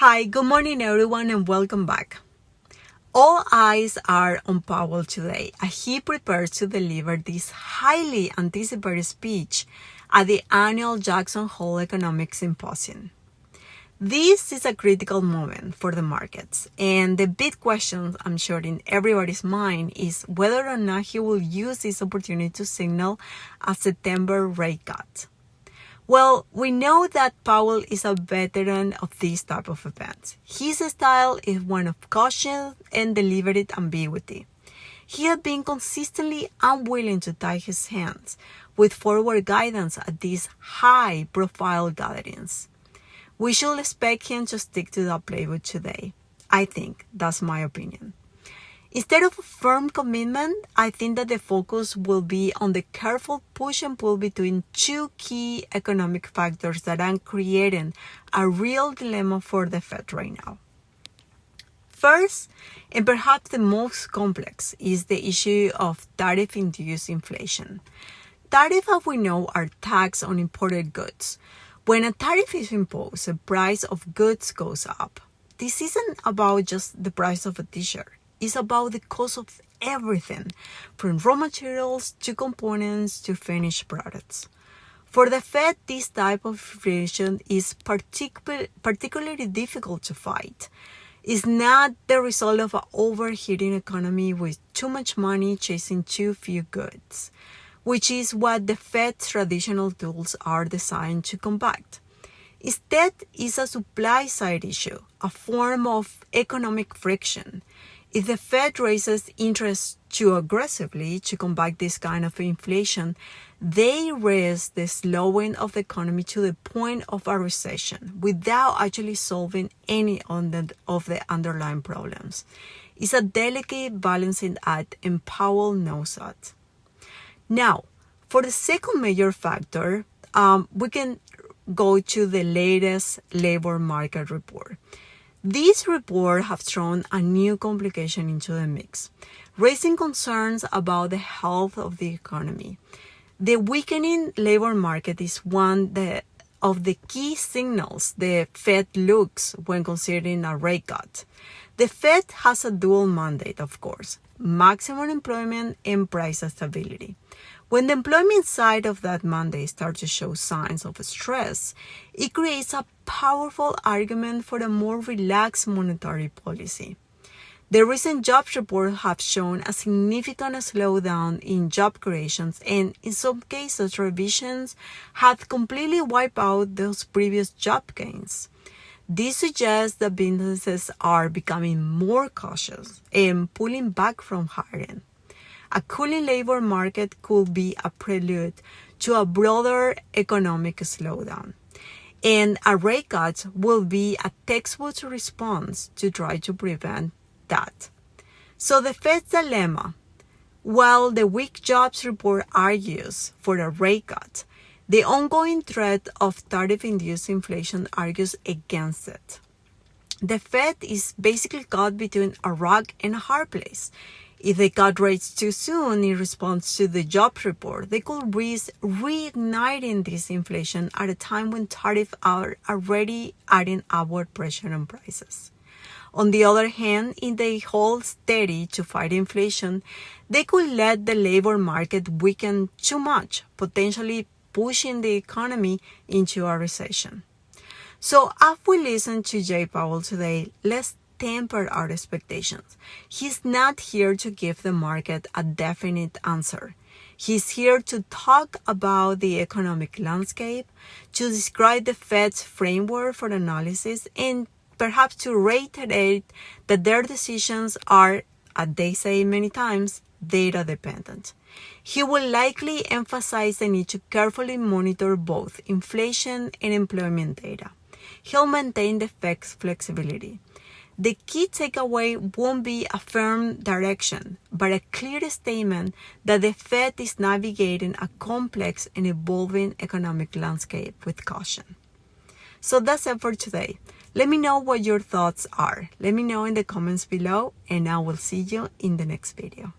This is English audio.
Hi, good morning everyone and welcome back. All eyes are on Powell today as he prepares to deliver this highly anticipated speech at the annual Jackson Hole Economic Symposium. This is a critical moment for the markets, and the big question I'm sure in everybody's mind is whether or not he will use this opportunity to signal a September rate cut. Well, we know that Powell is a veteran of these type of events. His style is one of caution and deliberate ambiguity. He has been consistently unwilling to tie his hands with forward guidance at these high-profile gatherings. We should expect him to stick to that playbook today. I think that's my opinion. Instead of a firm commitment, I think that the focus will be on the careful push and pull between two key economic factors that are creating a real dilemma for the Fed right now. First, and perhaps the most complex, is the issue of tariff-induced inflation. Tariffs, as we know, are taxes on imported goods. When a tariff is imposed, the price of goods goes up. This isn't about just the price of a t-shirt. It's about the cost of everything, from raw materials to components to finished products. For the Fed, this type of inflation is particularly difficult to fight. It's not the result of an overheating economy with too much money chasing too few goods, which is what the Fed's traditional tools are designed to combat. Instead, it's a supply-side issue, a form of economic friction. If the Fed raises interest too aggressively to combat this kind of inflation, they risk the slowing of the economy to the point of a recession without actually solving any of the underlying problems. It's a delicate balancing act, and Powell knows that. Now, for the second major factor, we can go to the latest labor market report. This report has thrown a new complication into the mix, raising concerns about the health of the economy. The weakening labor market is one of the key signals the Fed looks when considering a rate cut. The Fed has a dual mandate, of course, maximum employment and price stability. When the employment side of that mandate starts to show signs of stress, it creates a powerful argument for a more relaxed monetary policy. The recent jobs reports have shown a significant slowdown in job creations, and in some cases, revisions have completely wiped out those previous job gains. This suggests that businesses are becoming more cautious and pulling back from hiring. A cooling labor market could be a prelude to a broader economic slowdown, and a rate cut will be a textbook response to try to prevent that. So the Fed's dilemma: while the weak jobs report argues for a rate cut, the ongoing threat of tariff-induced inflation argues against it. The Fed is basically caught between a rock and a hard place. If they cut rates too soon in response to the jobs report, they could risk reigniting this inflation at a time when tariffs are already adding upward pressure on prices. On the other hand, if they hold steady to fight inflation, they could let the labor market weaken too much, potentially pushing the economy into a recession. So as we listen to Jay Powell today, let's temper our expectations. He's not here to give the market a definite answer. He's here to talk about the economic landscape, to describe the Fed's framework for analysis, and perhaps to reiterate that their decisions are, as they say many times, data dependent. He will likely emphasize the need to carefully monitor both inflation and employment data. He'll maintain the Fed's flexibility. The key takeaway won't be a firm direction, but a clear statement that the Fed is navigating a complex and evolving economic landscape with caution. So that's it for today. Let me know what your thoughts are. Let me know in the comments below, and I will see you in the next video.